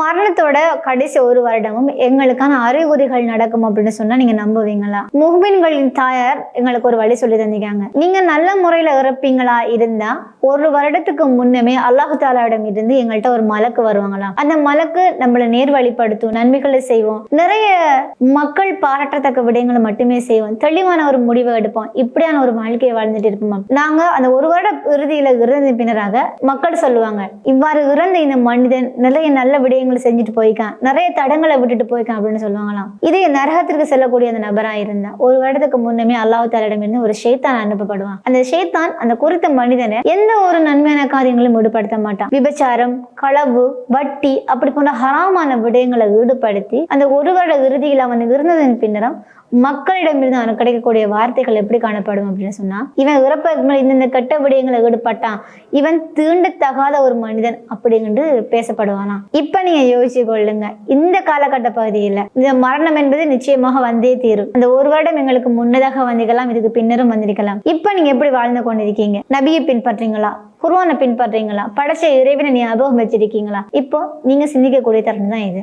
மரணத்தோட கடைசி ஒரு வருடமும் எங்களுக்கான அறிகுறிகள் நடக்கும் அப்படின்னு சொன்னா நீங்க நம்புவீங்களா? முஹ்மின்களின் தாயார் எங்களுக்கு ஒரு வழி சொல்லி தந்திருக்காங்க. நீங்க நல்ல முறையில இறப்பீங்களா இருந்தா ஒரு வருடத்துக்கு முன்னமே அல்லாஹு தாலாவிடம் இருந்து எங்கள்கிட்ட ஒரு மலக்கு வருவாங்களாம். அந்த மலக்கு நம்மளை நேர்வழிப்படுத்தும், நன்மைகளை செய்வோம், நிறைய மக்கள் பாராட்டத்தக்க விடயங்களை மட்டுமே செய்வோம், தெளிவான ஒரு முடிவை எடுப்போம், இப்படியான ஒரு வாழ்க்கையை வாழ்ந்துட்டு இருப்போம். நாங்க அந்த ஒரு வருட இறுதியில இறந்த பின்னராக மக்கள் சொல்லுவாங்க, இவ்வாறு இறந்த இந்த மனிதன் நிறைய நல்ல விடயங்களை செஞ்சுட்டு போய்க்கான், நிறைய தடங்களை விட்டுட்டு போய்க்கான் அப்படின்னு சொல்லுவாங்களாம். இதே நரகத்திற்கு செல்லக்கூடிய அந்த நபரா இருந்தா ஒரு வருடத்துக்கு முன்னமே அல்லாஹ் தாலாவிடம் இருந்து ஒரு ஷைத்தான் அனுப்பப்படுவான். அந்த ஷைத்தான் அந்த குறித்த மனிதனை எந்த ஒரு நன்மையான காரியங்களும் ஈடுபடுத்த மாட்டான். விபச்சாரம், களவு, வட்டி அப்படி போன்ற ஹராமான விடயங்களை ஈடுபடுத்தி அந்த ஒரு வருட இறுதியில் அவன் இருந்ததன் பின்னரும் மக்களிடமிருந்து அவனுக்கு கிடைக்கக்கூடிய வார்த்தைகள் எப்படி காணப்படும் அப்படின்னு சொன்னா, இவன் இறப்ப இந்த கெட்ட விடயங்களை ஈடுபட்டான், இவன் தீண்டத்தகாத ஒரு மனிதன் அப்படிங்கிட்டு பேசப்படுவானா. இப்ப நீங்க யோசிச்சு கொள்ளுங்க, இந்த காலகட்ட பகுதியில இந்த மரணம் என்பது நிச்சயமாக வந்தே தீரும். அந்த ஒரு வருடம் எங்களுக்கு முன்னதாக வந்திருக்கலாம், இதுக்கு பின்னரும் வந்திருக்கலாம். இப்ப நீங்க எப்படி வாழ்ந்து கொண்டிருக்கீங்க? நபியை பின்பற்றீங்களா? குர்ஆனை பின்பற்றீங்களா? படைச்ச இறைவனை ஞாபகம் வச்சிருக்கீங்களா? இப்போ நீங்க சிந்திக்கக்கூடிய தருணம் தான் இது.